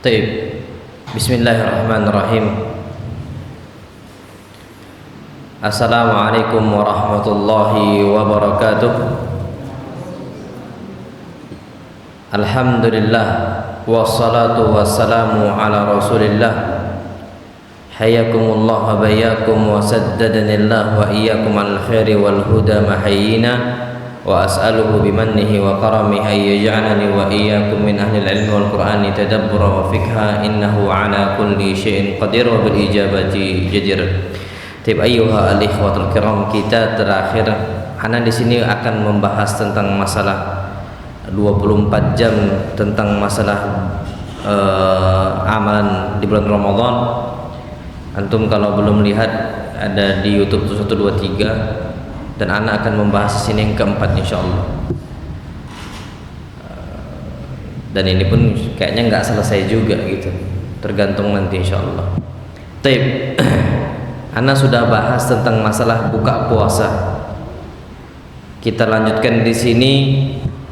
Taib. Bismillahirrahmanirrahim. Assalamualaikum warahmatullahi wabarakatuh. Alhamdulillah wassalatu wassalamu ala Rasulillah. Hayyakumullah wa bayyakum wa saddadanillah wa iyyakum al khairi wal huda mahayyina wa as'aluhu bimannihi wa karamihi ay yaj'alani wa iyyakum min ahli al-ilmi wal qur'ani tadabbura wa fikha innahu ala kulli syai'in qadir wa bil ijabati jadir. Tib ayyuha al-ikhwatul kiram, kita terakhir ana di sini akan membahas tentang masalah 24 jam tentang masalah amalan di bulan Ramadan. Antum kalau belum lihat ada di YouTube 123 dan ana akan membahas sini yang keempat insyaallah. Dan ini pun kayaknya nggak selesai juga gitu, tergantung nanti insyaallah. Taib. Ana sudah bahas tentang masalah buka puasa. Kita lanjutkan di sini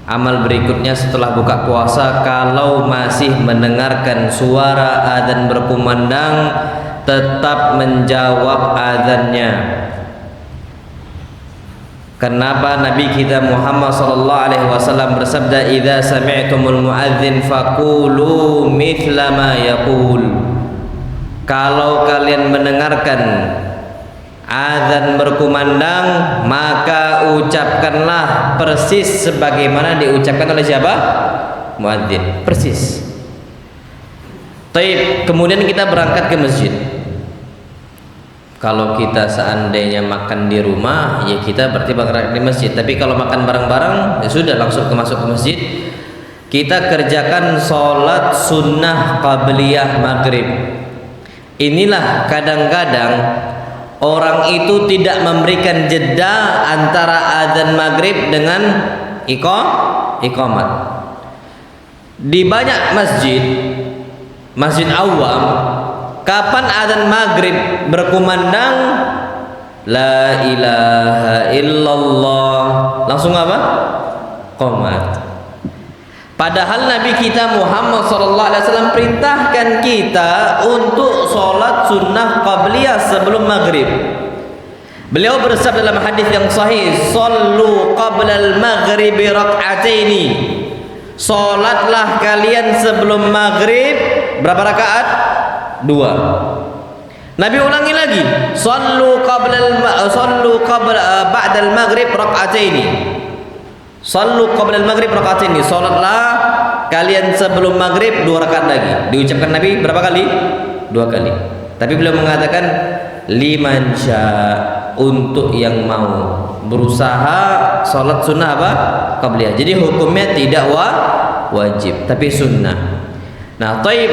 amal berikutnya setelah buka puasa. Kalau masih mendengarkan suara adzan berkumandang, tetap menjawab adzannya. Kenapa Nabi kita Muhammad sallallahu alaihi wasallam bersabda, "Idza sami'tumul muadzin faqulu mithla ma yaqul." Kalau kalian mendengarkan azan berkumandang, maka ucapkanlah persis sebagaimana diucapkan oleh siapa? Muadzin. Persis. Taib. Kemudian kita berangkat ke masjid. Kalau kita seandainya makan di rumah, ya kita berarti berangkat di masjid. Tapi kalau makan bareng-bareng, ya sudah langsung masuk ke masjid. Kita kerjakan sholat sunnah qabliyah maghrib. Inilah kadang-kadang orang itu tidak memberikan jeda antara adzan maghrib dengan iqamat. Di banyak masjid awam, kapan adzan maghrib berkumandang, la ilaha illallah, langsung apa? Qomat. Padahal Nabi kita Muhammad SAW perintahkan kita untuk sholat sunnah qabliyah sebelum maghrib. Beliau bersabda dalam hadis yang sahih, "Shallu qablal maghribi rak'ataini." Sholatlah kalian sebelum maghrib berapa rakaat? 2. Nabi ulangi lagi, "Shallu ba'dal maghrib rak'ataini." Shallu qabla al-maghrib raka'ataini. Salatlah kalian sebelum maghrib 2 rakaat lagi. Diucapkan Nabi berapa kali? 2 kali. Tapi beliau mengatakan liman sya, untuk yang mau berusaha salat sunnah apa? Qabliyah. Jadi hukumnya tidak wajib, tapi sunnah. Nah, taib,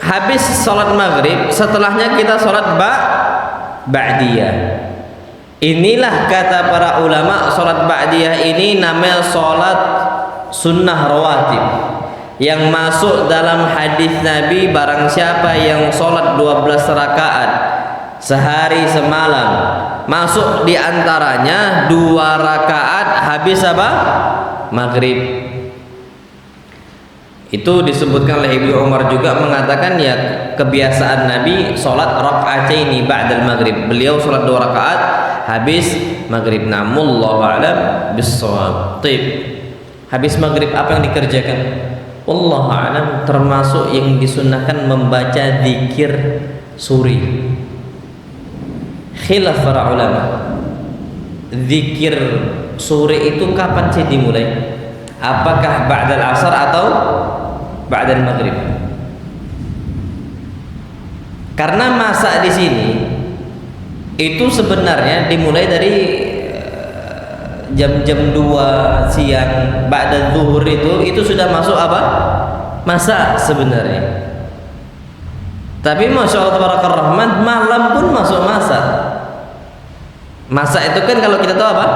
habis salat maghrib, setelahnya kita salat ba'diyah. Inilah kata para ulama, sholat ba'diyah ini namanya sholat sunnah rawatib, yang masuk dalam hadis Nabi, barang siapa yang sholat 12 rakaat sehari semalam, masuk diantaranya 2 rakaat habis apa? Maghrib. Itu disebutkan oleh Ibnu Umar juga, mengatakan ya kebiasaan Nabi sholat raka'ataini ba'dal maghrib. Beliau sholat 2 rakaat habis maghrib. Namullahu a'lam bissawab. Taib. Habis maghrib apa yang dikerjakan? Wallahu a'lam, termasuk yang disunnahkan membaca zikir suri. Khilaf para ulama. Zikir suri itu kapan sih dimulai? Apakah ba'dal asar atau ba'dal maghrib? Karena masa di sini itu sebenarnya dimulai dari jam-jam 2 siang, ba'da zuhur itu sudah masuk apa? Masa sebenarnya. Tapi Masya Allah tabarakallah rahman, malam pun masuk masa. Masa itu kan kalau kita tahu apa?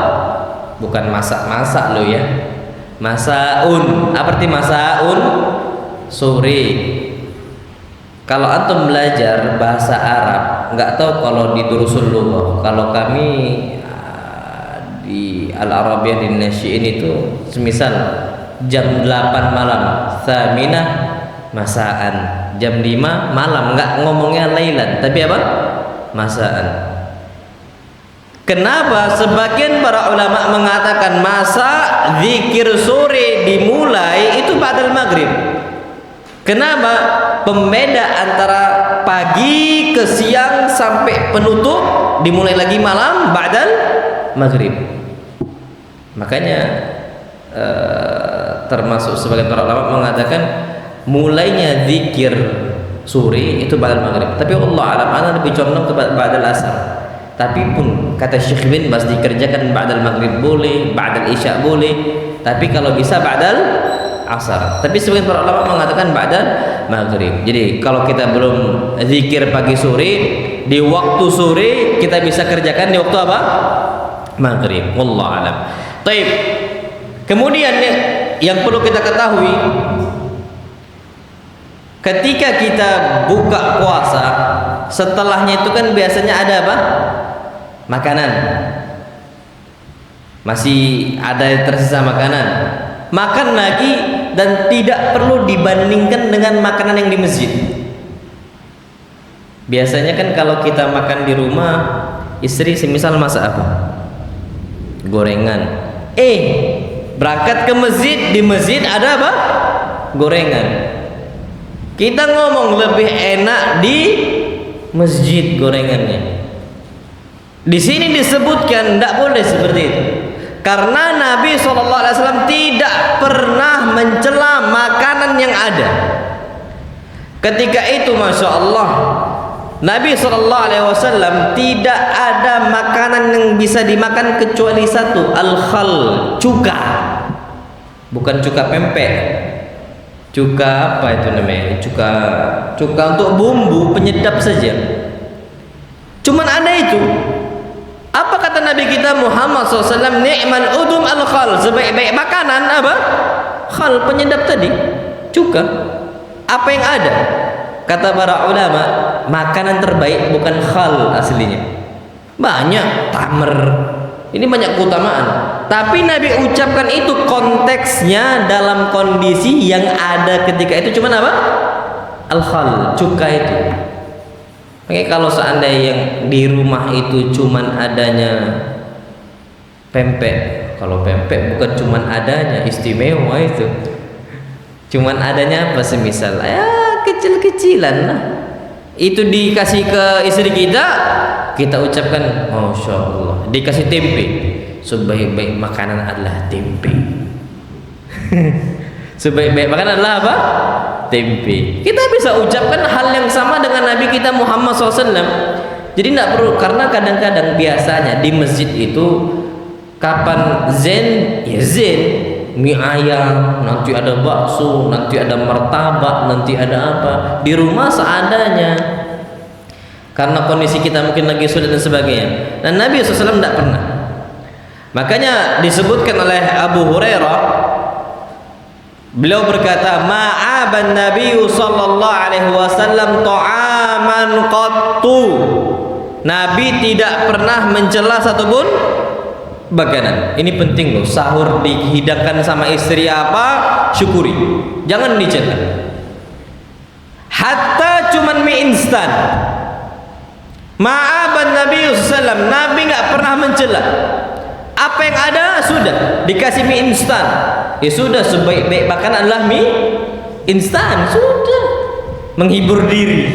Bukan masak-masak loh ya. Masaun, apa arti masaun? Sore. Kalau antum belajar bahasa Arab, nggak tahu kalau di Durusul Lughah. Kalau kami di Al-Arabiyah di Nasyi'in itu semisal jam 8 malam, thaminah, masaan. Jam 5 malam, enggak ngomongnya lailan, tapi apa? Masaan. Kenapa sebagian para ulama mengatakan masa zikir sore dimulai itu ba'dal maghrib? Kenapa? Pembeda antara pagi ke siang sampai penutup dimulai lagi malam ba'dal maghrib. Makanya termasuk sebagian para ulama mengatakan mulainya zikir sore itu ba'dal maghrib. Tapi Allah alam, ana lebih condong ke ba'dal asar. Tapi pun kata Syekh bin Baz dikerjakan ba'dal maghrib boleh, ba'dal isya boleh, tapi kalau bisa ba'dal asar. Tapi sebagian para ulama mengatakan ba'dal maghrib. Jadi kalau kita belum zikir pagi sore, di waktu sore kita bisa kerjakan di waktu apa? Maghrib. Wallahu alam. Taib. Kemudian yang perlu kita ketahui, ketika kita buka puasa, setelahnya itu kan biasanya ada apa? Makanan. Masih ada tersisa makanan. Makan lagi dan tidak perlu dibandingkan dengan makanan yang di masjid. Biasanya kan kalau kita makan di rumah, istri semisal masak apa? Gorengan. Berangkat ke masjid, di masjid ada apa? Gorengan. Kita ngomong lebih enak di masjid gorengannya. Di sini disebutkan tidak boleh seperti itu. Karena Nabi SAW tidak pernah mencela makanan yang ada. Ketika itu Masya Allah, Nabi SAW tidak ada makanan yang bisa dimakan kecuali satu, al-khal, cuka. Bukan cuka pempek. Cuka apa itu namanya? Cuka untuk bumbu penyedap saja. Cuman ada itu. Apa kata Nabi kita Muhammad SAW? Ni'mal udum al-khal, sebaik-baik makanan apa? Khal, penyedap tadi, cuka. Apa yang ada? Kata para ulama, makanan terbaik bukan khal aslinya. Banyak tamr. Ini banyak keutamaan. Tapi Nabi ucapkan itu konteksnya dalam kondisi yang ada ketika itu cuman apa? Al-khal, cuka itu. Makanya kalau seandainya yang di rumah itu cuman adanya pempek, kalau pempek bukan cuman adanya, istimewa itu. Cuman adanya apa semisal ya kecil-kecilan lah. Itu dikasih ke istri kita ucapkan Masya Allah. Dikasih tempe, sebaik-baik makanan adalah tempe. Sebaik-baik makanan adalah apa? Tempe. Kita bisa ucapkan hal yang sama dengan Nabi kita Muhammad SAW. Jadi tidak perlu, karena kadang-kadang biasanya di masjid itu kapan zen, ya zen, mie ayam, nanti ada bakso, nanti ada martabak, nanti ada apa. Di rumah seadanya. Karena kondisi kita mungkin lagi sulit dan sebagainya. Dan Nabi SAW tidak pernah. Makanya disebutkan oleh Abu Hurairah, beliau berkata, ma'aban Nabi sallallahu alaihi wasallam ta'aman qattu. Nabi tidak pernah mencela satupun makanan. Ini penting loh, sahur dihidangkan sama istri apa, syukuri. Jangan dicela. Hatta cuman mie instan. Ma'aban Nabi sallallahu alaihi wasallam, Nabi enggak pernah mencela. Apa yang ada sudah dikasih mie instan, ya sudah, sebaik-baik makan adalah mie instan, sudah, menghibur diri,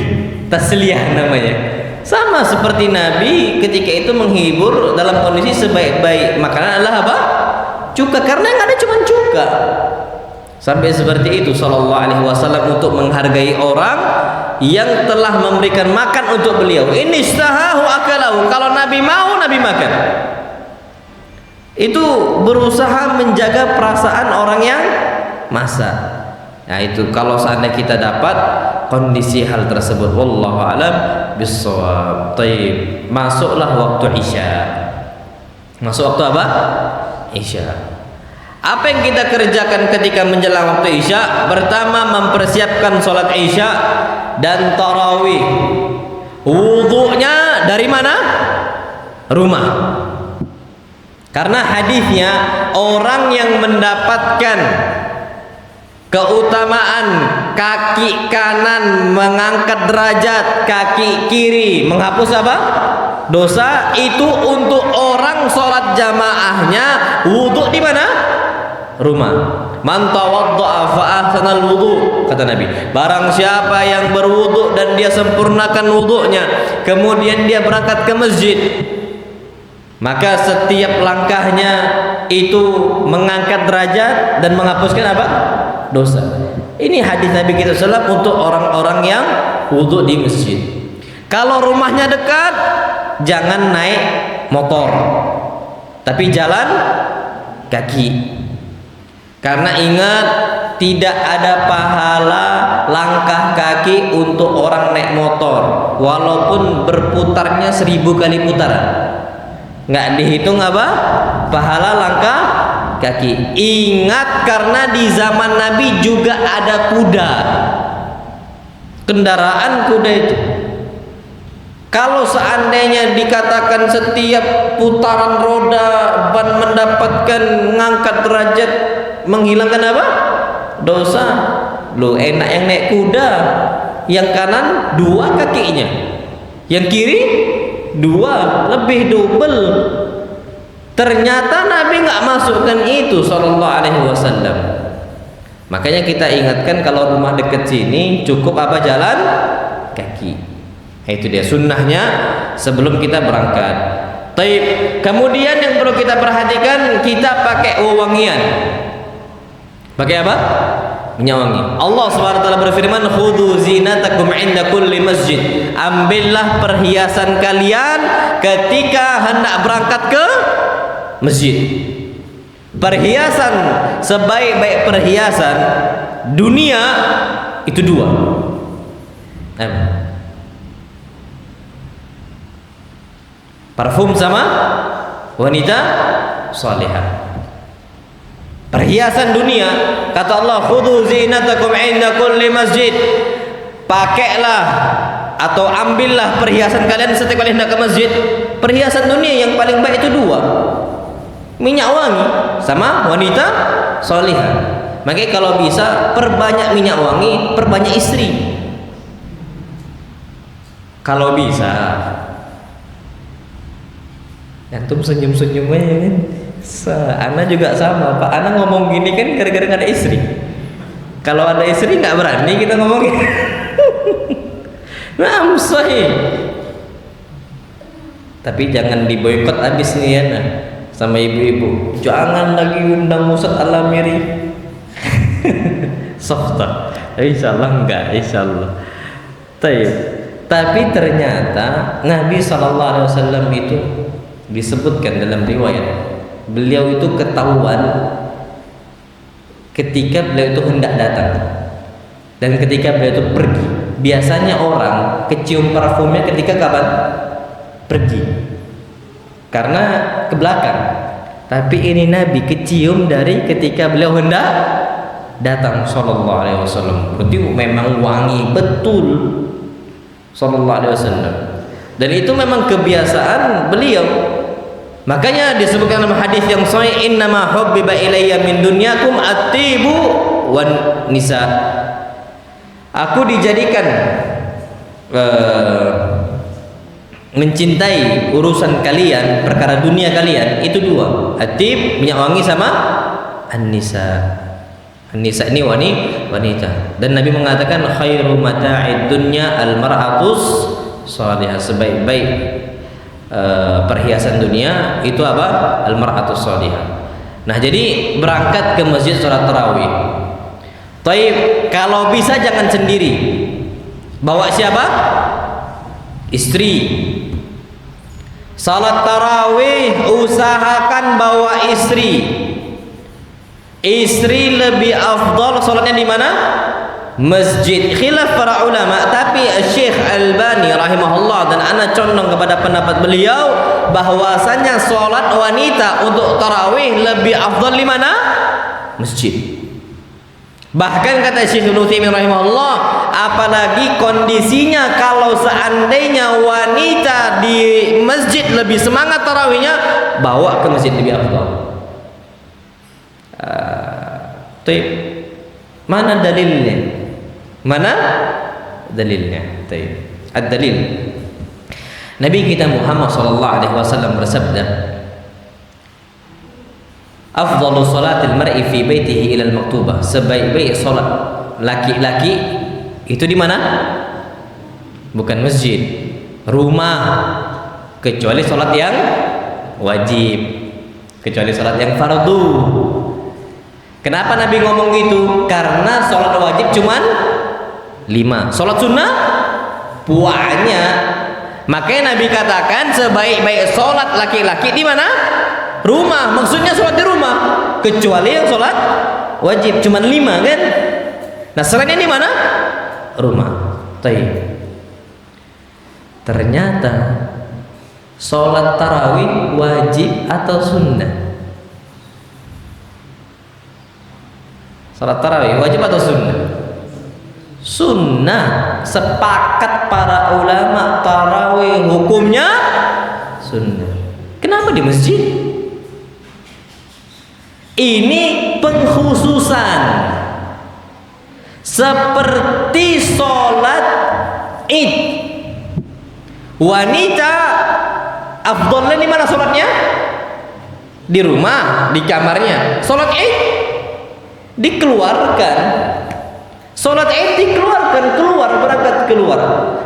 tasliyah namanya. Sama seperti Nabi ketika itu menghibur dalam kondisi sebaik-baik makanan adalah apa? Cuka, karena yang ada cuma cuka. Sampai seperti itu sallallahu alaihi wasallam untuk menghargai orang yang telah memberikan makan untuk beliau. Ini istahahu akalahu. Kalau Nabi mau, Nabi makan. Itu berusaha menjaga perasaan orang yang masak. Nah itu kalau seandainya kita dapat kondisi hal tersebut, wallahu alam bissawab. Taib. Masuklah waktu Isya. Masuk waktu apa? Isya. Apa yang kita kerjakan ketika menjelang waktu Isya? Pertama, mempersiapkan sholat Isya dan tarawih. Wudunya dari mana? Rumah. Karena hadisnya, orang yang mendapatkan keutamaan kaki kanan mengangkat derajat, kaki kiri menghapus apa? Dosa. Itu untuk orang sholat jamaahnya wudhu di mana? Rumah. Man tawadda'a fa ahsanal wudu, kata Nabi. Barang siapa yang berwudu dan dia sempurnakan wudunya, kemudian dia berangkat ke masjid, maka setiap langkahnya itu mengangkat derajat dan menghapuskan apa? Dosa. Ini hadis Nabi kita sallallahu untuk orang-orang yang wudu di masjid. Kalau rumahnya dekat, jangan naik motor, tapi jalan kaki. Karena ingat, tidak ada pahala langkah kaki untuk orang naik motor, walaupun berputarnya 1000 kali putaran. Nggak dihitung apa? Pahala langkah kaki. Ingat, karena di zaman Nabi juga ada kuda, kendaraan kuda itu. Kalau seandainya dikatakan setiap putaran roda ban mendapatkan mengangkat derajat, menghilangkan apa? Dosa. Loh, enak yang naik kuda, yang kanan 2 kakinya, yang kiri 2, lebih double. Ternyata Nabi nggak masukkan itu sallallahu alaihi wasallam. Makanya kita ingatkan, kalau rumah dekat sini cukup apa? Jalan kaki. Itu dia sunnahnya sebelum kita berangkat. Taib. Kemudian yang perlu kita perhatikan, kita pakai wewangian. Pakai apa? Minyak wangi. Allah Subhanahu wa taala berfirman, "Khudhu zinatakum 'inda kulli masjid." Ambillah perhiasan kalian ketika hendak berangkat ke masjid. Perhiasan, sebaik-baik perhiasan dunia itu 2. Parfum sama wanita salihah. Perhiasan dunia, kata Allah, khudhu zinatakum 'inda kulli masjid. Pakailah atau ambillah perhiasan kalian setiap kali hendak ke masjid. Perhiasan dunia yang paling baik itu 2. Minyak wangi sama wanita salihah. Makanya kalau bisa perbanyak minyak wangi, perbanyak istri. Kalau bisa. Antum senyum-senyum aja kan. Ana juga sama, Pak. Ana ngomong gini kan gara-gara gak ada istri. Kalau ada istri nggak berani kita ngomongin. Nah, sahih. Tapi jangan diboikot abis nih ya, nah, sama ibu-ibu. Jangan lagi undang Ustaz Al-Amiri. Softa. Insyaallah enggak, insyaallah. Tapi ternyata Nabi SAW itu disebutkan dalam riwayat, beliau itu ketahuan ketika beliau itu hendak datang dan ketika beliau itu pergi. Biasanya orang kecium parfumnya ketika kapan? Pergi, karena ke belakang. Tapi ini Nabi kecium dari ketika beliau hendak datang sallallahu alaihi wasallam. Berarti memang wangi betul sallallahu alaihi wasallam. Dan itu memang kebiasaan beliau. Makanya disebutkan dalam hadis yang sahih, innama hubbiba ilayya min dunyakum at-tibu wan nisa. Aku dijadikan mencintai urusan kalian, perkara dunia kalian itu 2, at-tib minyak wangi sama an-nisa. An-nisa ini wanita. Dan Nabi mengatakan khairu mata'id dunya al-mar'atus salihah. Sebaik-baik perhiasan dunia itu apa? Al-mar'atus salihah. Nah, jadi berangkat ke masjid sholat tarawih. Taib, kalau bisa jangan sendiri. Bawa siapa? Istri. Salat tarawih usahakan bawa istri. Istri lebih afdal salatnya di mana? Masjid. Khilaf para ulama, tapi Syekh Albani rahimahullah dan ana condong kepada pendapat beliau bahwasanya salat wanita untuk tarawih lebih afdal di mana? Masjid. Bahkan kata Syekh Ibnu Utsaimin rahimahullah, apalagi kondisinya kalau seandainya wanita di masjid lebih semangat tarawihnya, bawa ke masjid lebih afdal. Mana dalilnya? Mana dalilnya? Ad-dalil. Nabi kita Muhammad sallallahu alaihi wasallam bersabda, "Afdalu salatil mar'i fi baitihi ila al-maktubah." Sebaik-baik salat laki-laki itu di mana? Bukan masjid, rumah, kecuali salat yang wajib, kecuali salat yang fardu. Kenapa Nabi ngomong gitu? Karena salat wajib cuman 5, salat sunnah banyak. Makanya Nabi katakan sebaik-baik salat laki-laki di mana? Rumah. Maksudnya salat di rumah, kecuali yang salat wajib cuman 5 kan? Nah, selainnya di mana? Rumah. Ternyata salat tarawih wajib atau sunnah? Salat tarawih wajib atau sunnah? Sunnah. Sepakat para ulama tarawih hukumnya sunnah. Kenapa di masjid? Ini pengkhususan seperti sholat id. Wanita afdolnya di mana sholatnya? Di rumah, di kamarnya. Sholat id dikeluarkan. Sholat id dikeluarkan, berangkat keluar.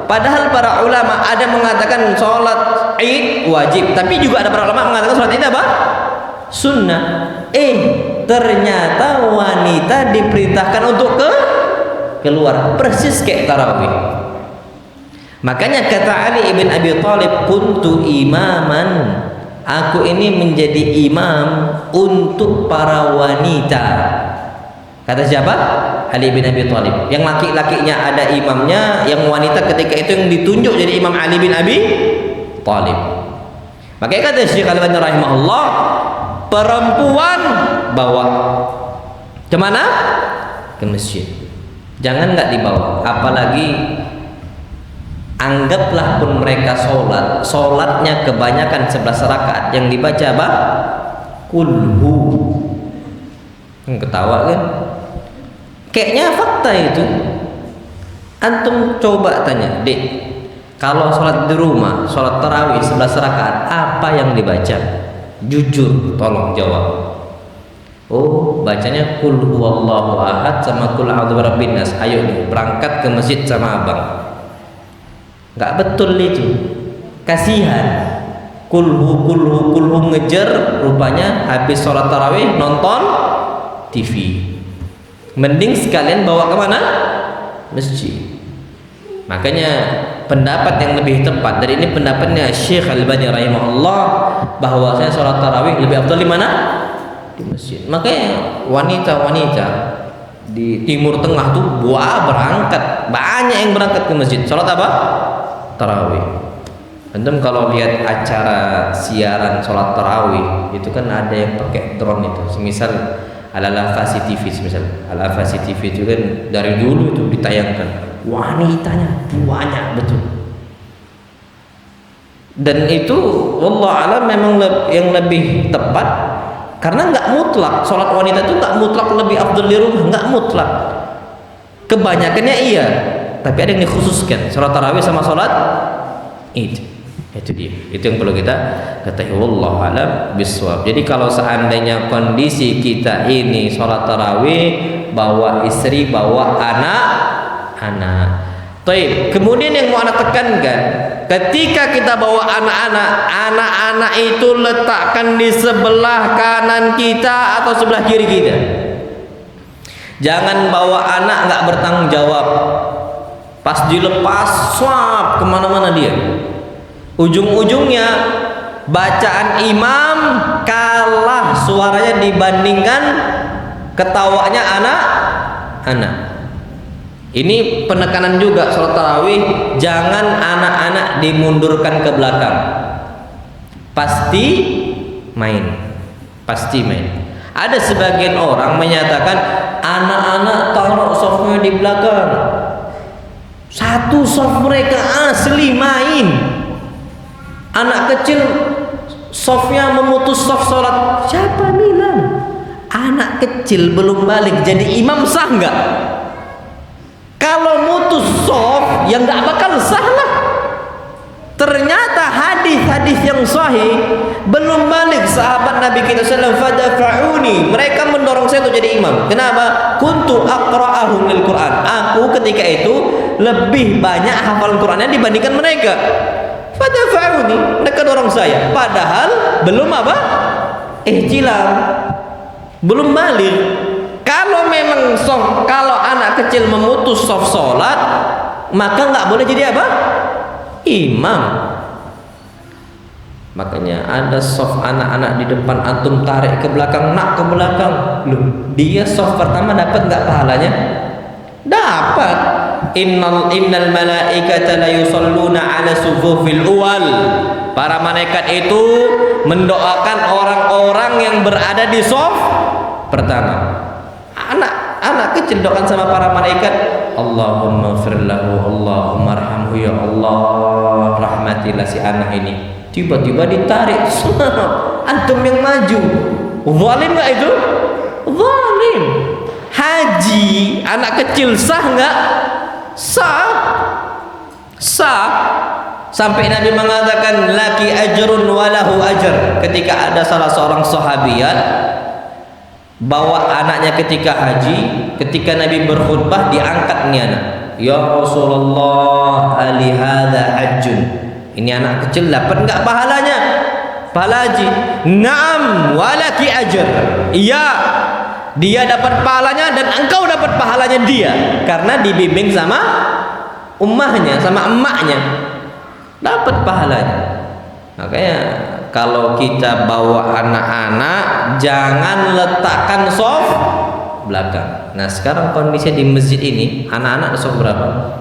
Padahal para ulama ada mengatakan sholat id wajib, tapi juga ada para ulama mengatakan sholat id apa? Sunnah. Ternyata wanita diperintahkan untuk keluar, persis kayak tarawih. Makanya kata Ali ibn Abi Thalib, kuntu imaman, aku ini menjadi imam untuk para wanita. Kata siapa? Ali bin Abi Thalib. Yang laki-lakinya ada imamnya, yang wanita ketika itu yang ditunjuk jadi imam Ali bin Abi Thalib. Makanya kata Syekh Al-Albani rahimahullah, perempuan bawa kemana? Ke masjid. Jangan nggak dibawa. Apalagi anggaplah pun mereka sholatnya kebanyakan 11 rakaat, yang dibaca apa? Kulhu. Ketawa kan? Kayaknya fakta itu. Antum coba tanya, Dek, kalau sholat di rumah, sholat tarawih 11 rakaat, apa yang dibaca? Jujur, tolong jawab. Oh, bacanya kul huwallahu ahad sama kul a'udzu birabbin nas. Ayo nih, berangkat ke masjid sama abang. Enggak betul itu. Kasihan. Kulhu ngejar, rupanya habis sholat tarawih nonton TV. Mending sekalian bawa kemana? Masjid. Makanya pendapat yang lebih tepat dari ini pendapatnya Syekh Al-Albani rahimahullah, bahwasanya sholat tarawih lebih afdal di mana? Di masjid. Makanya wanita-wanita di Timur Tengah tuh berangkat, banyak yang berangkat ke masjid. Sholat apa? Tarawih. Antum kalau lihat acara siaran sholat tarawih itu kan ada yang pakai drone itu. Semisal Al-Afasi TV, semisal Al-Afasi TV itu kan dari dulu itu ditayangkan, wanitanya banyak betul. Dan itu wallah alam memang yang lebih tepat, karena nggak mutlak sholat wanita itu nggak mutlak lebih afdal di rumah, nggak mutlak. Kebanyakannya iya, tapi ada yang dikhususkan sholat tarawih sama sholat itu dia. Itu yang perlu kita ketahui, wallahu alam bisawab. Jadi kalau seandainya kondisi kita ini sholat tarawih bawa istri, bawa anak-anak. Taib. Kemudian yang mau anak tekankan, ketika kita bawa anak-anak itu letakkan di sebelah kanan kita atau sebelah kiri kita. Jangan bawa anak nggak bertanggung jawab. Pas dilepas, swap kemana-mana dia. Ujung-ujungnya bacaan imam kalah suaranya dibandingkan ketawanya anak-anak. Ini penekanan juga sholat tarawih, jangan anak-anak dimundurkan ke belakang. Pasti main. Ada sebagian orang menyatakan anak-anak taruh softnya di belakang. Satu soft mereka asli main. Anak kecil softnya memutus soft sholat. Siapa bilang? Anak kecil belum balik jadi imam sah nggak? Kalau mutus sof yang nggak bakal sah lah. Ternyata hadis-hadis yang sahih belum balik sahabat Nabi kita sallallahu alaihi wasallam fadafa'uni, mereka mendorong saya untuk jadi imam. Kenapa? Kuntu aqra'ahum lil Quran. Aku ketika itu lebih banyak hafalan Qurannya dibandingkan mereka. Fadafa'uni, mereka dorong saya. Padahal belum apa? Ihtilam. Belum balik. Kalau memang soft, kalau anak kecil memutus soft sholat, maka nggak boleh jadi apa? Imam. Makanya ada soft anak-anak di depan, antum tarik ke belakang, nak ke belakang. Loh, dia soft pertama dapat nggak pahalanya? Dapat. Innal malaikata la yusalluna ala sufufil awal. Para malaikat itu mendoakan orang-orang yang berada di soft pertama. Anak kecil doakan sama para malaikat, Allahumma ighfir lahu, Allahumma arhamhu, ya Allah rahmatilah si anak ini. Tiba-tiba ditarik, antum yang maju. Zalim nggak itu? Zalim. Haji anak kecil sah nggak? Sah. Sah. Sampai Nabi mengatakan laki ajrun walahu ajr. Ketika ada salah seorang sahabiat bawa anaknya ketika haji, ketika Nabi berkhutbah diangkat nih anak. Ya Rasulullah, ali hadza hajjun. Ini anak kecil dapat enggak pahalanya? Pahala haji. Naam, walaki ajr. Iya, dia dapat pahalanya dan engkau dapat pahalanya dia, karena dibimbing sama ummahnya, sama emaknya. Dapat pahalanya. Makanya kalau kita bawa anak-anak jangan letakkan soft belakang. Nah sekarang kondisinya di masjid ini anak-anak soft berapa?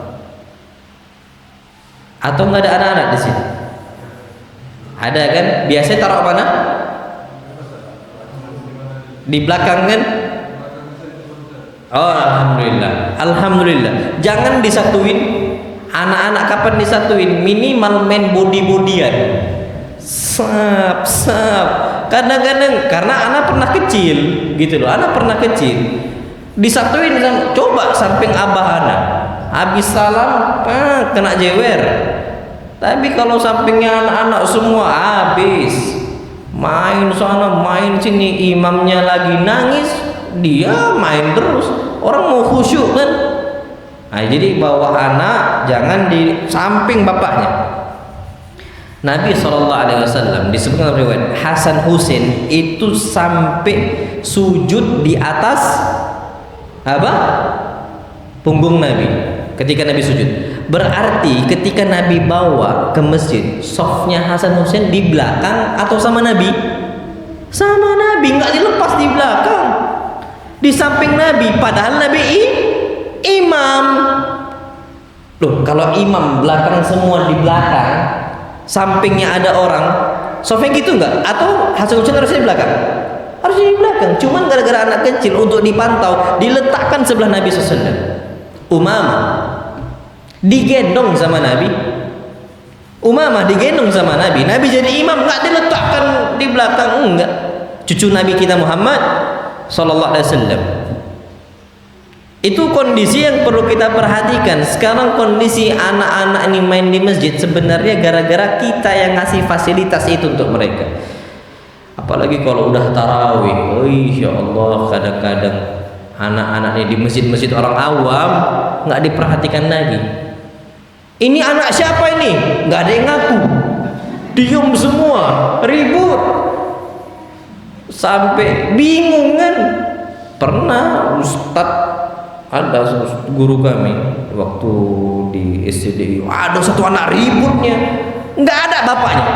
Atau nggak ada anak-anak di sini? Ada kan? Biasanya taruh mana? Di belakang kan? Oh alhamdulillah, alhamdulillah. Jangan disatuin. Anak-anak kapan disatuin? Minimal main body-bodyan. Sap. Kadang-kadang karena anak pernah kecil, gitu loh. Anak pernah kecil. Disatuin, coba samping abah anak. Habis salam, kena jewer. Tapi kalau sampingnya anak-anak semua habis. Main sana, main sini, imamnya lagi nangis, dia main terus. Orang mau khusyuk kan? Nah, jadi bawa anak jangan di samping bapaknya. Nabi SAW disebutkan dalam riwayat Hasan Husain itu sampai sujud di atas apa? Punggung Nabi ketika Nabi sujud. Berarti ketika Nabi bawa ke masjid, softnya Hasan Husain di belakang atau sama Nabi? Sama Nabi, nggak dilepas di belakang, di samping Nabi. Padahal Nabi imam. Loh, kalau imam belakang semua di belakang, sampingnya ada orang, softnya gitu nggak? Atau Hasan Husain harusnya di belakang? Harusnya di belakang. Cuman gara-gara anak kecil untuk dipantau diletakkan sebelah Nabi SAW. Umamah digendong sama Nabi. Umamah digendong sama Nabi. Nabi jadi imam nggak diletakkan di belakang, enggak. Cucu Nabi kita Muhammad Sallallahu Alaihi Wasallam. Itu kondisi yang perlu kita perhatikan. Sekarang kondisi anak-anak ini main di masjid sebenarnya gara-gara kita yang ngasih fasilitas itu untuk mereka. Apalagi kalau udah tarawih, oh ya Allah, kadang-kadang anak-anak ini di masjid-masjid orang awam nggak diperhatikan lagi. Ini anak siapa ini? Nggak ada yang ngaku, diem semua, ribut, sampai bingung kan. Pernah ada guru kami waktu di SCDI, ada satu anak ributnya, nggak ada bapaknya.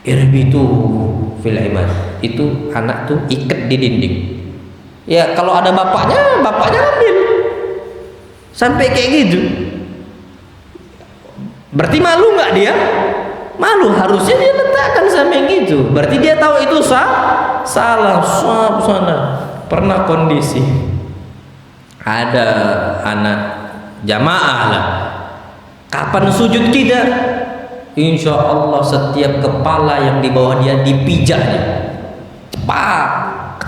Irbitu fil imad, itu anak tuh ikat di dinding. Ya kalau ada bapaknya ambil. Sampai kayak gitu. Berarti malu nggak dia? Malu, harusnya dia letakkan samping itu. Berarti dia tahu itu salah. Sana. Pernah kondisi ada anak jamaah lah. Kapan sujud kita? Insya Allah setiap kepala yang di bawah dia dipijaknya. Cepat.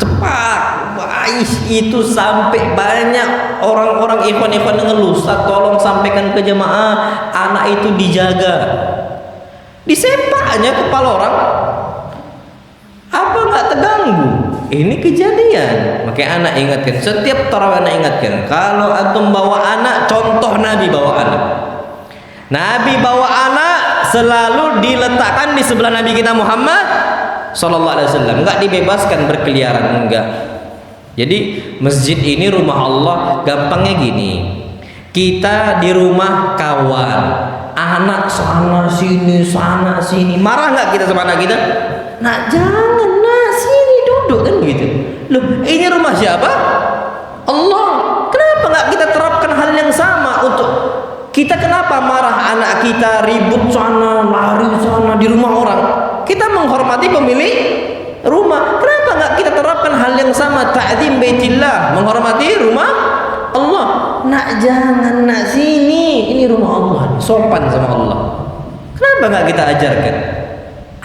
cepat. Itu sampai banyak orang-orang ikhwan-ikhwan ngeluh, Ustaz tolong sampaikan ke jemaah anak itu dijaga. Disepaknya kepala orang, apa nggak terganggu? Ini kejadian. Makanya anak ingatkan, setiap tarawih anak ingatkan, kalau antum bawa anak, contoh Nabi bawa anak. Nabi bawa anak selalu diletakkan di sebelah Nabi kita Muhammad sallallahu alaihi wasallam, enggak dibebaskan berkeliaran, enggak. Jadi masjid ini rumah Allah, gampangnya gini. Kita di rumah kawan, anak sana sini, marah nggak kita sama anak kita? Nak jangan, nak sini duduk, kan begitu. Loh, ini rumah siapa? Allah. Kenapa nggak kita terapkan hal yang sama untuk kita? Kenapa marah anak kita ribut sana, lari sana di rumah orang? Kita menghormati pemilik rumah. Kenapa nggak kita terapkan hal yang sama, ta'zim baitillah, menghormati rumah Allah? Nak jangan, nak sini, ini rumah Allah, sopan sama Allah. Kenapa nggak kita ajarkan?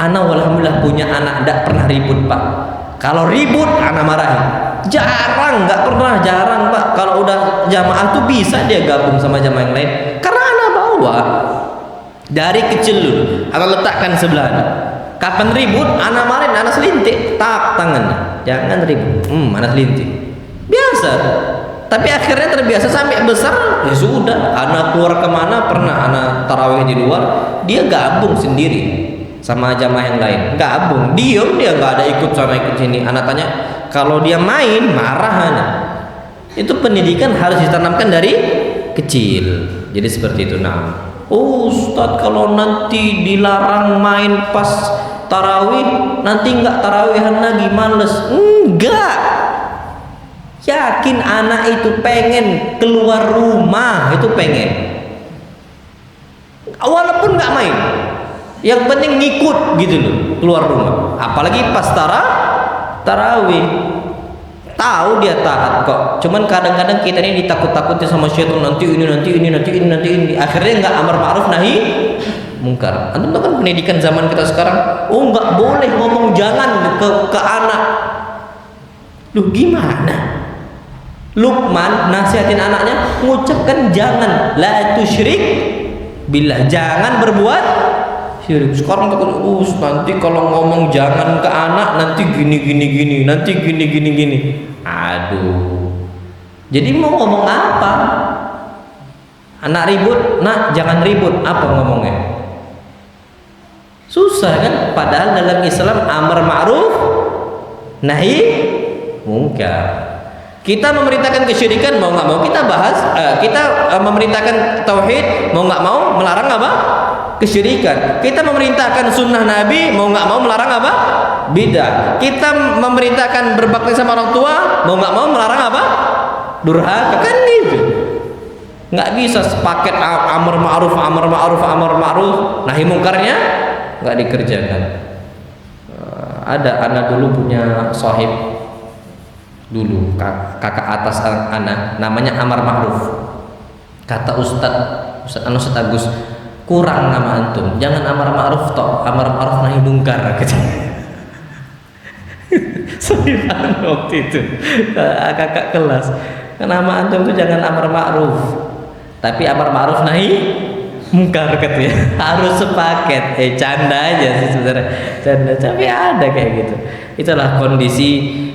Ana alhamdulillah punya anak tidak pernah ribut, Pak. Kalau ribut ana marahin. Jarang, nggak pernah, jarang, Pak. Kalau udah jamaah tuh bisa dia gabung sama jamaah yang lain. Karena ana bawa dari kecil dulu, ana letakkan sebelah. Kapan ribut, ana marahin, ana selintik, tak tangannya. Jangan ribut. Ana selintik. Biasa. Tapi akhirnya terbiasa sampai besar, ya sudah. Anak keluar kemana, pernah anak tarawih di luar, dia gabung sendiri sama jamaah yang lain. Gabung, diem, dia nggak ada ikut sana ikut sini. Anak tanya, kalau dia main marah anak. Itu pendidikan harus ditanamkan dari kecil. Jadi seperti itu. Nah, Ustadz kalau nanti dilarang main pas tarawih, nanti nggak tarawihan lagi, males. Enggak. Yakin anak itu pengen keluar rumah, itu pengen. Walaupun nggak main, yang penting ngikut gitu loh, keluar rumah. Apalagi pas tarawih, tahu dia taat kok. Cuman kadang-kadang kita ini ditakut-takuti sama syaitan, nanti ini. Akhirnya nggak amar ma'ruf nahi mungkar. Antum tahu kan pendidikan zaman kita sekarang, nggak boleh ngomong jangan ke anak. Loh gimana? Luqman nasihatin anaknya, mengucapkan jangan, la tusyrik billah, jangan berbuat syirik. Sekarang takut, nanti kalau ngomong jangan ke anak nanti gini, nanti gini. Aduh. Jadi mau ngomong apa? Anak ribut, nak jangan ribut, apa ngomongnya? Susah kan? Padahal dalam Islam amar ma'ruf nahi mungkar. Kita memerintahkan kesyirikan, mau nggak mau kita bahas. Kita memerintahkan tauhid, mau nggak mau melarang apa? Kesyirikan. Kita memerintahkan sunnah Nabi, mau nggak mau melarang apa? Bidah. Kita memerintahkan berbakti sama orang tua, mau nggak mau melarang apa? Durhaka, kan gitu. Nggak bisa sepaket amar ma'ruf, nahi mungkarnya nggak dikerjakan. Ada anak dulu punya sahib. Dulu kakak atas anak namanya amar ma'ruf. Kata Ustaz Agus, kurang nama antum, jangan amar ma'ruf toh, amar ma'ruf nahi mungkar gitu. Saya waktu itu kakak kelas, nama antum tuh jangan amar ma'ruf, tapi amar ma'ruf nahi mungkar katanya. Harus sepaket. Canda aja sih sebenarnya, canda, tapi ada kayak gitu. Itulah kondisi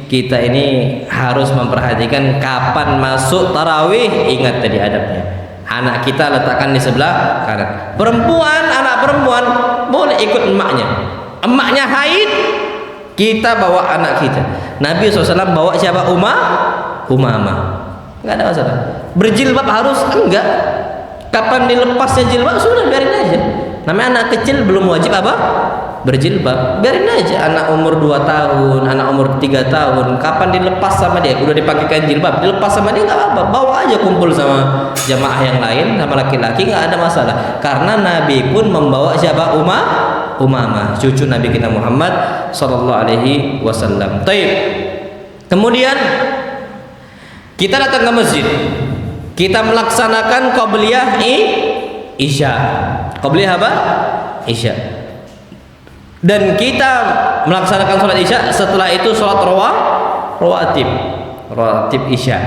kita ini, harus memperhatikan kapan masuk tarawih. Ingat tadi adabnya, anak kita letakkan di sebelah kanan. Anak perempuan boleh ikut emaknya haid, kita bawa anak kita. Nabi SAW bawa siapa? Umamah, nggak ada masalah. Berjilbab harus? Enggak. Kapan dilepasnya jilbab, sudah biarin aja. Namanya anak kecil belum wajib apa? Berjilbab, biarin aja. Anak umur 2 tahun, anak umur 3 tahun, kapan dilepas sama dia? Udah dipakaikan jilbab, dilepas sama dia nggak apa-apa. Bawa aja kumpul sama jamaah yang lain, sama laki-laki, nggak ada masalah. Karena Nabi pun membawa siapa? Umamah, cucu Nabi kita Muhammad sallallahu alaihi wasallam. Taib. Kemudian kita datang ke masjid. Kita melaksanakan qabliyah Isya. Qabliyah apa? Isya. Dan kita melaksanakan sholat Isya, setelah itu sholat rawatib isya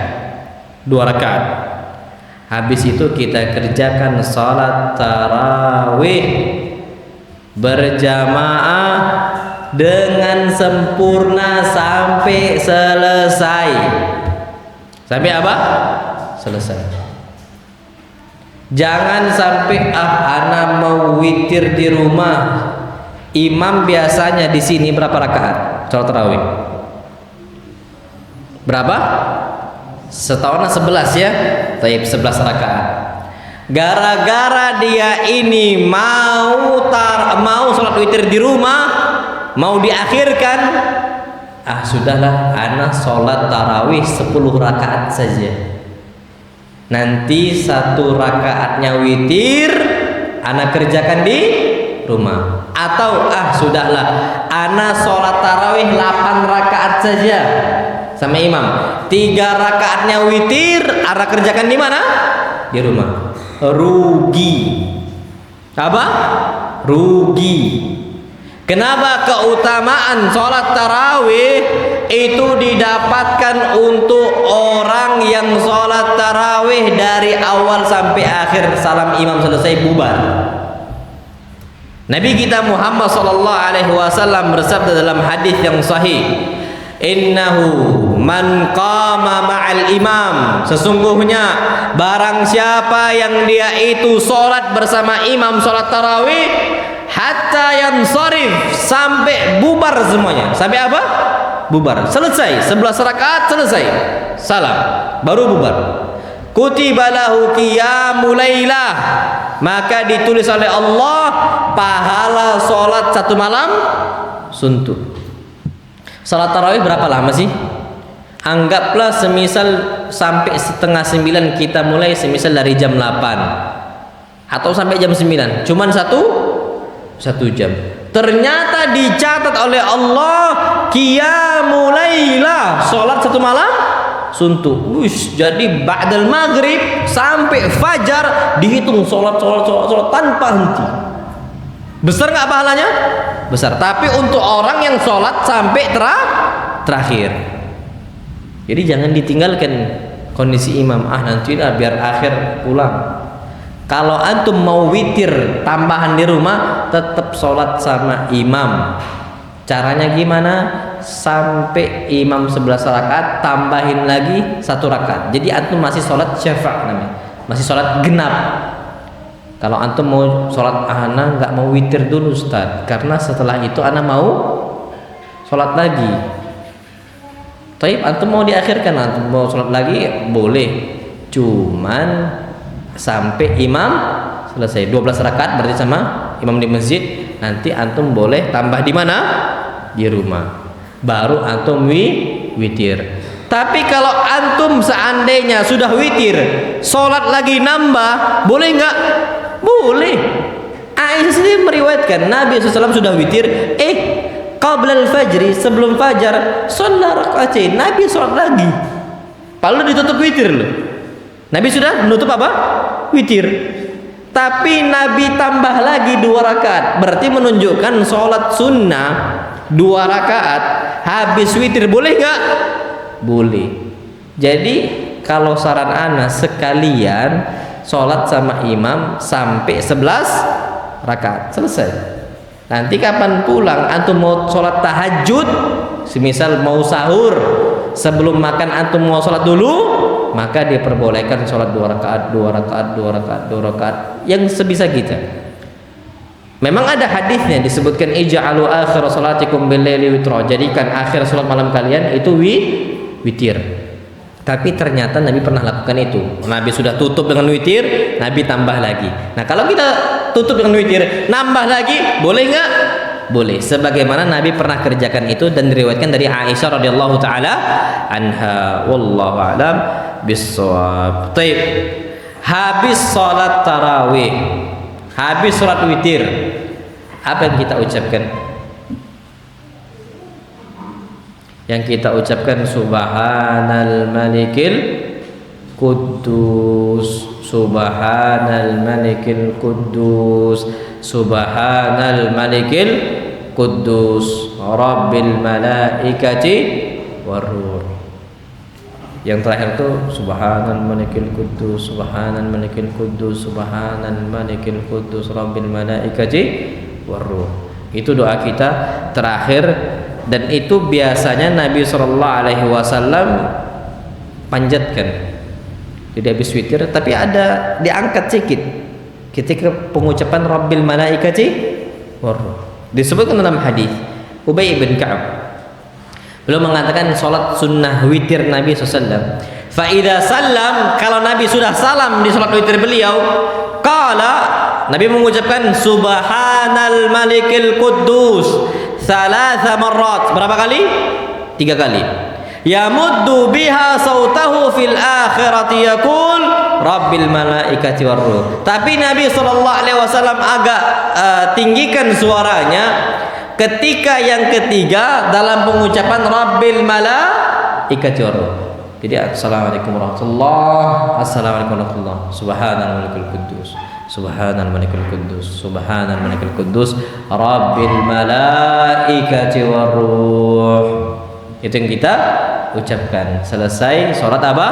2 rakaat. Habis itu kita kerjakan salat tarawih berjamaah dengan sempurna sampai selesai. Sampai apa? Selesai. Jangan sampai ana mau witir di rumah. Imam biasanya di sini berapa rakaat salat tarawih? Berapa? Setahun 11 ya. Taib 11 rakaat. Gara-gara dia ini mau salat witir di rumah, mau diakhirkan, sudahlah ana salat tarawih 10 rakaat saja. Nanti 1 rakaatnya witir ana kerjakan di rumah. Atau sudahlah ana salat tarawih 8 rakaat saja sama imam, 3 rakaatnya witir ana kerjakan di mana? Di rumah. Rugi. Apa? Rugi. Kenapa keutamaan salat tarawih itu didapatkan untuk orang yang salat tarawih dari awal sampai akhir, salam imam selesai bubar? Nabi kita Muhammad sallallahu alaihi wasallam bersabda dalam hadis yang sahih, innahu man qama ma'al imam, sesungguhnya barang siapa yang dia itu salat bersama imam salat tarawih hatta yansarif, sampai bubar semuanya. Sampai apa? Bubar. Selesai 11 rakaat selesai. Salam baru bubar. Kutiba lahu qiyamul lailah, maka ditulis oleh Allah pahala salat 1 malam suntuk. Salat tarawih berapa lama sih? Anggaplah semisal sampai setengah 9 kita mulai, semisal dari jam 8 atau sampai jam 9, cuman satu jam. Ternyata dicatat oleh Allah qiyamul lailah, salat 1 malam suntuk. Jadi ba'dal maghrib sampai fajar dihitung salat tanpa henti. Besar nggak pahalanya? Besar. Tapi untuk orang yang sholat sampai terakhir. Jadi jangan ditinggalkan kondisi imam. Nanti lah biar akhir pulang. Kalau antum mau witir tambahan di rumah, tetap sholat sama imam. Caranya gimana? Sampai imam 11 rakaat, tambahin lagi 1 rakaat. Jadi antum masih sholat syafa' namanya, masih sholat genap. Kalau antum mau sholat, ana nggak mau witir dulu Ustaz, karena setelah itu ana mau sholat lagi. Taib, antum mau diakhirkan, antum mau sholat lagi boleh, cuman sampai imam selesai 12 rakaat berarti sama imam di masjid. Nanti antum boleh tambah di mana? Di rumah. Baru antum witir. Tapi kalau antum seandainya sudah witir, sholat lagi nambah, boleh nggak? Boleh. Aisyah sendiri meriwayatkan Nabi SAW sudah witir, qabla al-fajri, sebelum fajar, sholat rakaatain, Nabi sholat lagi. Padahal ditutup witir loh. Nabi sudah menutup apa? Witir. Tapi Nabi tambah lagi 2 rakaat. Berarti menunjukkan sholat sunnah 2 rakaat habis witir, boleh nggak? Boleh. Jadi kalau saran ana sekalian sholat sama imam sampai 11 rakaat selesai. Nanti kapan pulang antum mau sholat tahajud, semisal mau sahur, sebelum makan antum mau sholat dulu, maka diperbolehkan sholat 2 rakaat, 2 rakaat, 2 rakaat, 2 rakaat, yang sebisa kita. Memang ada hadisnya disebutkan ij'alu akhir salatikum bil-laili witra, jadikan akhir sholat malam kalian itu witir. Tapi ternyata Nabi pernah lakukan itu. Nabi sudah tutup dengan witir, Nabi tambah lagi. Nah, kalau kita tutup dengan witir, nambah lagi, boleh nggak? Boleh. Sebagaimana Nabi pernah kerjakan itu dan diriwayatkan dari Aisyah radhiyallahu taala anha. Wallahu a'lam bissawab. Baik. Habis salat tarawih, habis salat witir, apa yang kita ucapkan? Yang kita ucapkan subhanal malikil quddus, subhanal malikil quddus, subhanal malikil quddus, rabbil malaikati waruh. Yang terakhir tuh subhanal malikil quddus, subhanal malikil quddus, subhanal malikil quddus rabbil malaikati waruh. Itu doa kita terakhir, dan itu biasanya Nabi sallallahu alaihi wasallam panjatkan. Jadi habis witir, tapi ada diangkat sedikit ketika pengucapan rabbil malaikati waruh. Disebutkan dalam hadis Ubay bin Ka'ab, beliau mengatakan salat sunnah witir Nabi SAW, fa idza sallam, kalau Nabi sudah salam di salat witir beliau, qala, Nabi mengucapkan subhanal malikil quddus thalatha marrat. Berapa kali? 3 kali. Yamuddu biha sautahu fil akhirati yaqul rabbil malaikati waruh. Tapi Nabi SAW agak tinggikan suaranya ketika yang ketiga dalam pengucapan rabbil malaikati waruh. Jadi assalamualaikum warahmatullahi, assalamualaikum warahmatullahi, subhanal malikul quddus, subhanal malikul quddus, subhanal malikul quddus rabbil malaikati waruh. Itu yang kita ucapkan selesai sholat apa?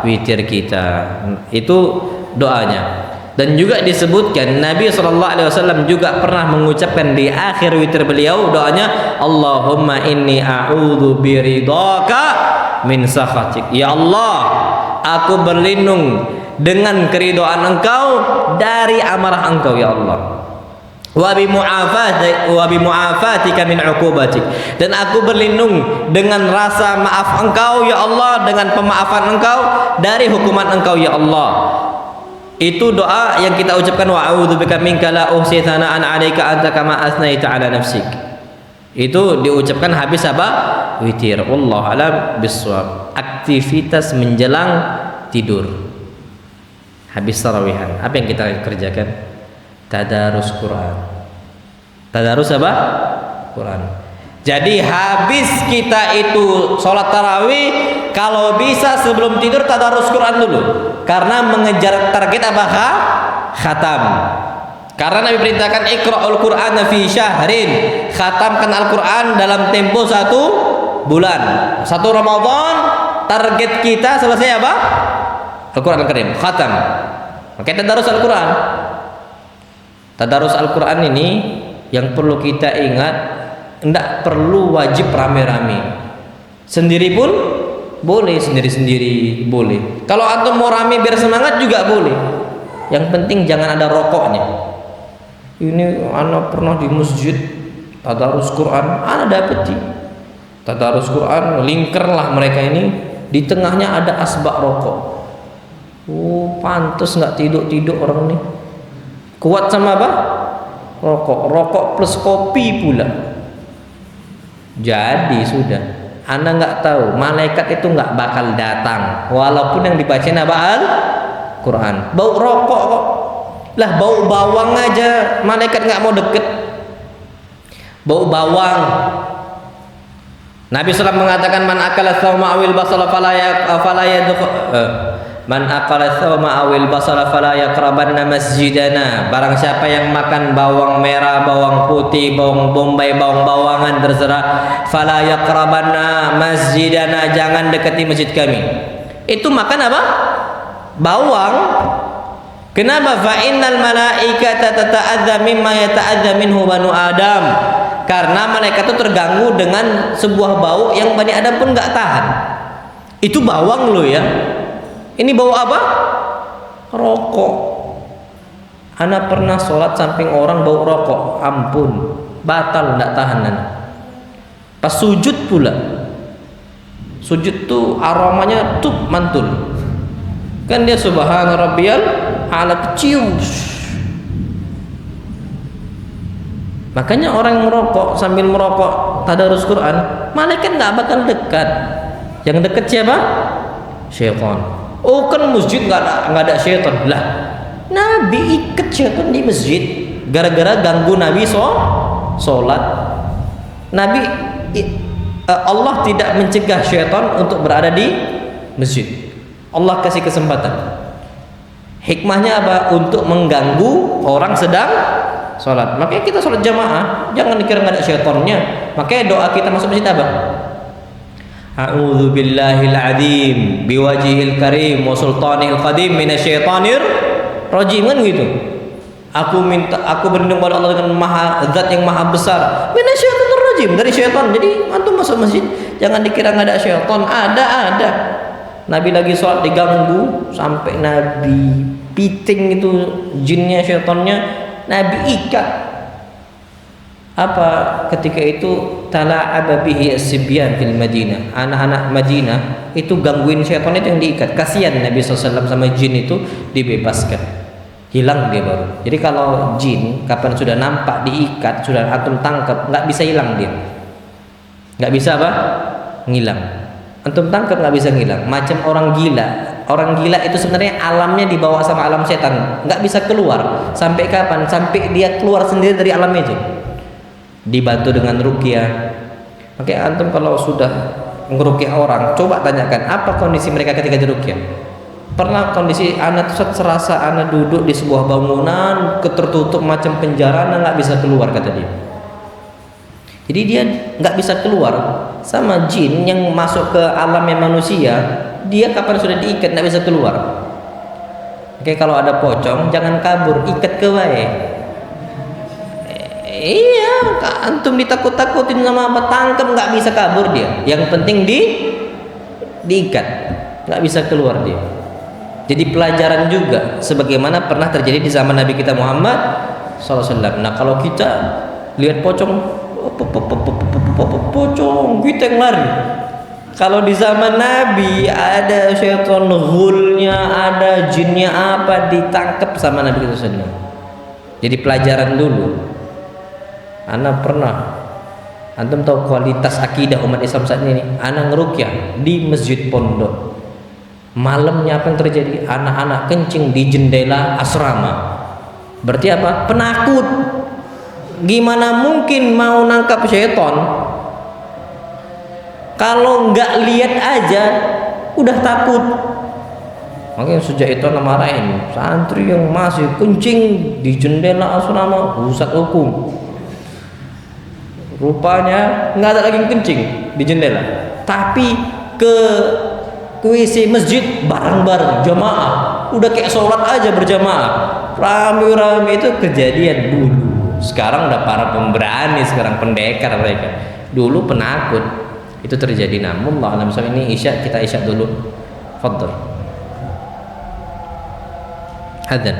Witir kita. Itu doanya. Dan juga disebutkan Nabi SAW juga pernah mengucapkan di akhir witir beliau doanya, Allahumma inni a'udzu biridhaka min sakhatik. Ya Allah, aku berlindung dengan keridhaan Engkau dari amarah Engkau ya Allah. Wa bi mu'afatika min 'uqubatik. Dan aku berlindung dengan rasa maaf Engkau ya Allah, dengan pemaafan Engkau dari hukuman Engkau ya Allah. Itu doa yang kita ucapkan, wa a'udzubika minka la uhsi thana'an 'alaika anta kama asnaita 'ala nafsik. Itu diucapkan habis apa? Witir. Wallahu a'lam bissawab. Aktivitas menjelang tidur habis tarawihan, apa yang kita kerjakan? Tadarus Quran. Tadarus apa? Quran. Jadi habis kita itu sholat tarawih, kalau bisa sebelum tidur tadarus Quran dulu, karena mengejar target apa? Khatam. Karena Nabi perintahkan iqra'ul Quran fi syahrin, khatamkan Al-Quran dalam tempo 1 bulan. 1 Ramadan target kita selesai apa? Al-Quran Al-Karim, khatam. Maka tadarus Al-Quran. Tadarus Al-Quran ini yang perlu kita ingat, tidak perlu wajib rame-rame. Sendiri pun boleh, sendiri-sendiri boleh. Kalau antum mau rame biar semangat juga boleh. Yang penting jangan ada rokoknya. Ini anak pernah di masjid tadarus Quran, anak dapeti tadarus Quran, lingkerlah mereka ini, di tengahnya ada asbak rokok. Oh, pantas nggak tidur orang ini. Kuat sama apa? Rokok plus kopi pula. Jadi sudah, Anda nggak tahu, malaikat itu nggak bakal datang walaupun yang dibacain apa? Al-Quran. Bau rokok kok. Lah bau bawang aja malaikat nggak mau deket. Bau bawang. Nabi SAW mengatakan, man akala thawma awil basala fala man akala thawma awil basala fala yaqrabanna masjidana. Barang siapa yang makan bawang merah, bawang putih, bawang bombay, bawang-bawangan terserah, fala yaqrabanna masjidana, jangan dekati masjid kami. Itu makan apa? Bawang. Kenapa? Fa innal malaikata tata'adza mimma yata'adza minhu banu Adam. Karena malaikat itu terganggu dengan sebuah bau yang Bani Adam pun nggak tahan. Itu bawang loh ya. Ini bau apa? Rokok. Ana pernah sholat samping orang bau rokok, ampun, batal, nggak tahan. Pas sujud pula, sujud tuh aromanya tuh mantul. Kan dia subhana rabbiyal a'la, kecium. Makanya orang yang merokok sambil merokok tadarus Quran, malaikat nggak bakal dekat. Yang dekat siapa? Syaitan. Oh kan masjid nggak ada syaitan lah. Nabi ikat syaitan di masjid gara-gara ganggu Nabi sholat. Nabi Allah tidak mencegah syaitan untuk berada di masjid. Allah kasih kesempatan. Hikmahnya apa? Untuk mengganggu orang sedang sholat. Makanya kita sholat jamaah, jangan dikira nggak ada syaitannya. Makanya doa kita masuk masjid apa? A'udzu billahil azim biwajhil karim wa sultanil qadim minasyaitonir rajim, kan gitu. Aku berlindung pada Allah dengan zat yang maha besar minasyaitonir rajim, dari syaitan. Jadi antum masuk masjid jangan dikira nggak ada syaitan, ada. Nabi lagi sholat diganggu sampai Nabi piting itu jinnya, syaitannya, Nabi ikat. Apa ketika itu tala'aba bihi as-sibyan fil Madinah, anak-anak Madinah itu gangguin syaitan itu yang diikat. Kasihan Nabi SAW sama jin itu dibebaskan, hilang dia baru. Jadi kalau jin kapan sudah nampak diikat, sudah antum tangkap, nggak bisa hilang dia, nggak bisa apa ngilang. Antum tangkap nggak bisa ngilang. Macam orang gila. Orang gila itu sebenarnya alamnya dibawa sama alam setan, nggak bisa keluar. Sampai kapan? Sampai dia keluar sendiri dari alam itu, dibantu dengan ruqyah. Makanya antum kalau sudah ngeruqyah orang, coba tanyakan apa kondisi mereka ketika diruqyah. Pernah kondisi anak serasa anak duduk di sebuah bangunan tertutup macam penjara, anak nggak bisa keluar, kata dia. Jadi dia nggak bisa keluar. Sama jin yang masuk ke alamnya manusia, dia kapan sudah diikat nggak bisa keluar. Oke, kalau ada pocong jangan kabur, ikat ke wae. Iya, antum ditakut-takutin sama apa, tangkap nggak bisa kabur dia. Yang penting diikat, nggak bisa keluar dia. Jadi pelajaran juga, sebagaimana pernah terjadi di zaman Nabi kita Muhammad SAW. Nah kalau kita lihat pocong kita yang lari. Kalau di zaman Nabi ada syaitan ghulnya, ada jinnya apa, ditangkap sama Nabi kita SAW. Jadi pelajaran dulu. Ana pernah, antum tahu kualitas akidah umat Islam saat ini. Ana ngeruqyah di masjid pondok. Malamnya apa yang terjadi? Anak-anak kencing di jendela asrama. Berarti apa? Penakut. Gimana mungkin mau nangkap syaitan? Kalau nggak lihat aja udah takut. Makanya sejak itu ana marahin santri yang masih kencing di jendela asrama, ustaz hukum. Rupanya nggak ada lagi yang kencing di jendela, tapi ke WC masjid bareng-bareng jamaah, udah kayak sholat aja berjamaah, rame-rame. Itu kejadian dulu. Sekarang udah para pemberani, sekarang pendekar mereka. Dulu penakut. Itu terjadi. Namun Allah misalnya ini isya, kita isya dulu. Fadhil. Adzan.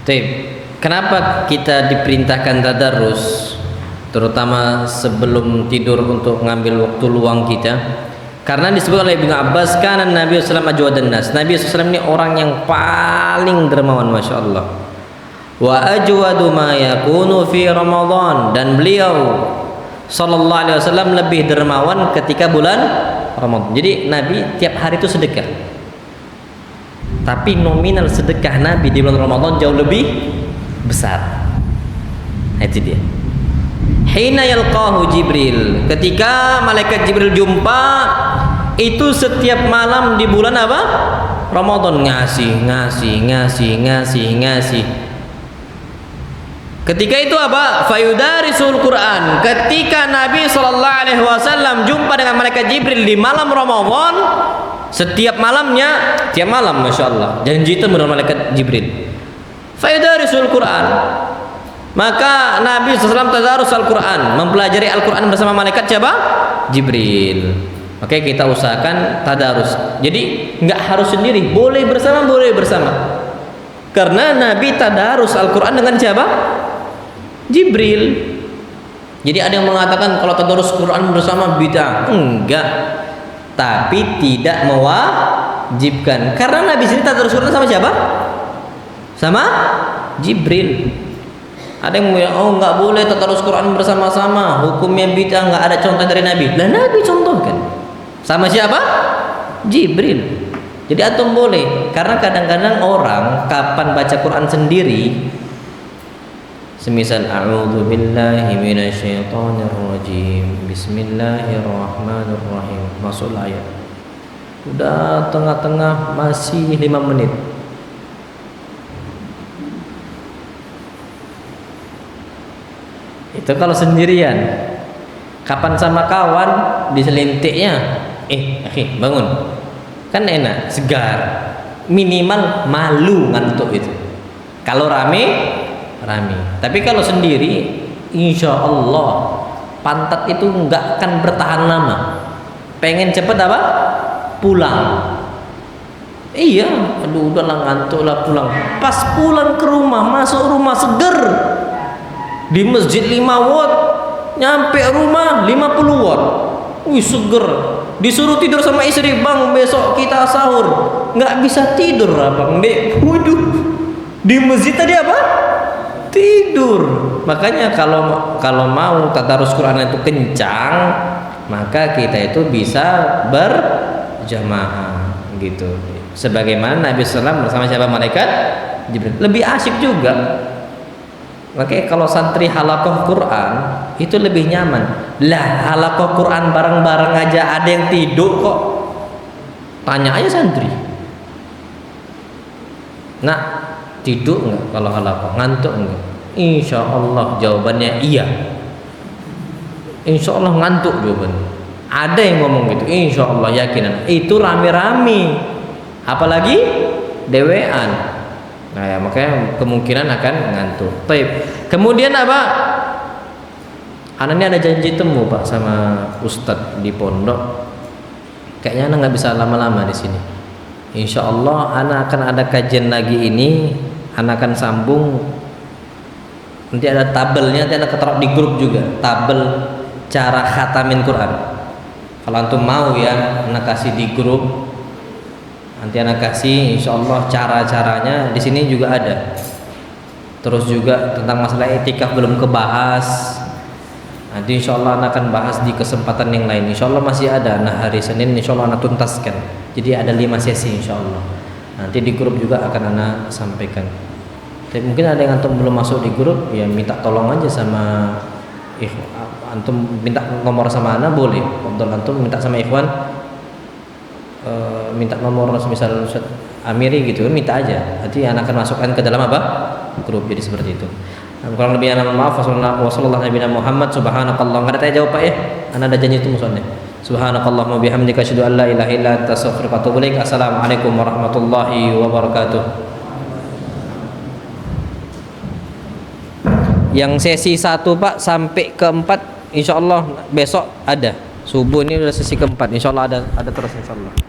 Taib. Kenapa kita diperintahkan tadarus, terutama sebelum tidur untuk mengambil waktu luang kita? Karena disebut oleh Ibnu Abbas, karena Nabi SAW ajwadan nas. Nabi SAW ini orang yang paling dermawan, masya Allah. Wa ajwadu ma yakunu fi Ramadan, dan beliau sallallahu alaihi wasallam lebih dermawan ketika bulan Ramadan. Jadi Nabi tiap hari itu sedekah. Tapi nominal sedekah Nabi di bulan Ramadan jauh lebih besar. Itu dia. Hina yalqahu Jibril, ketika malaikat Jibril jumpa, itu setiap malam di bulan apa? Ramadan, ngasih. Ketika itu apa? Fayudarisul Quran. Ketika Nabi sallallahu alaihi wasallam jumpa dengan malaikat Jibril di malam Ramadan, setiap malamnya, tiap malam, masya Allah, janji itu dengan malaikat Jibril. Fayudarisul Quran. Maka Nabi SAW tadarus Al-Quran, mempelajari Al-Quran bersama malaikat siapa? Jibril. Oke, kita usahakan tadarus. Jadi nggak harus sendiri, boleh bersama. Karena Nabi tadarus Al-Quran dengan siapa? Jibril. Jadi ada yang mengatakan kalau tadarus Quran bersama bid'ah. Enggak. Tapi tidak mewajibkan. Karena Nabi sendiri tadarus Quran sama siapa? Sama Jibril. Ada yang bilang, oh nggak boleh tadarus Quran bersama-sama, hukumnya bid'ah, nggak ada contoh dari Nabi. Lah Nabi contohkan. Sama siapa? Jibril. Jadi antum boleh, karena kadang-kadang orang kapan baca Quran sendiri, semisal a'udzu billahi minasyaitonir rajim, bismillahirrahmanirrahim, masuk ayat. Udah tengah-tengah masih 5 menit. Itu kalau sendirian. Kapan sama kawan diselintiknya, akhi bangun, kan enak, segar. Minimal malu ngantuk itu. Kalau rame. Tapi kalau sendiri, insya Allah pantat itu nggak akan bertahan lama. Pengen cepet apa? Pulang. Iya, aduh udahlah ngantuk lah, pulang. Pas pulang ke rumah, masuk rumah seger. Di masjid 5 watt, nyampe rumah 50 watt. Wih, seger. Disuruh tidur sama istri, bang besok kita sahur. Nggak bisa tidur abang dek. Waduh, di masjid tadi apa? Tidur. Makanya kalau mau tadarus Quran itu kencang, maka kita itu bisa berjamaah gitu. Sebagaimana Nabi SAW bersama siapa? Malaikat Jibril. Lebih asyik juga. Oke, kalau santri halaqah Quran itu lebih nyaman. Lah, halaqah Quran bareng-bareng aja ada yang tidur kok. Tanya aja santri. Nah, tidur enggak kalau halaqah? Ngantuk enggak? Insya Allah jawabannya iya. Insya Allah ngantuk jawabannya. Ada yang ngomong gitu. Insya Allah yakinan. Itu rame-rame. Apalagi dewean. Nah ya, makanya kemungkinan akan ngantuk. Baik. Kemudian apa? Anak ini ada janji temu Pak sama Ustadz di pondok. Kayaknya anak nggak bisa lama-lama di sini. Insya Allah anak akan ada kajian lagi ini. Anak akan sambung. Nanti ada tabelnya. Nanti anak keterap di grup juga. Tabel cara khatamin Quran. Kalau antum mau ya, anak kasih di grup. Nanti anak kasih insya Allah cara-caranya di sini juga ada. Terus juga tentang masalah etikaf belum kebahas. Nanti insya Allah anak akan bahas di kesempatan yang lain. Insya Allah masih ada. Nah hari Senin insya Allah anak tuntaskan. Jadi ada 5 sesi insya Allah. Nanti di grup juga akan anak sampaikan. Tapi mungkin ada yang antum belum masuk di grup, ya minta tolong aja sama antum, minta nomor sama anak boleh. Untuk antum minta sama ikhwan. Minta nomor misal Ustaz Amiri gitu, minta aja. Nanti anak akan masukkan ke dalam apa? Grup. Jadi seperti itu. Kurang lebih anak maaf. Wassallallahu Nabi Muhammad. Subhanakallah. Nggak ada tanya jawab Pak ya? Anak ada janji itu musuhnya. Subhanakallahumma bihamdika asyhadu an la ilaha illa anta astaghfiruka wa atubu ilaik. Assalamualaikum warahmatullahi wabarakatuh. Yang sesi 1 Pak sampai ke 4 insya Allah besok ada. Subuh ini udah sesi keempat. Insya Allah ada terus insya Allah.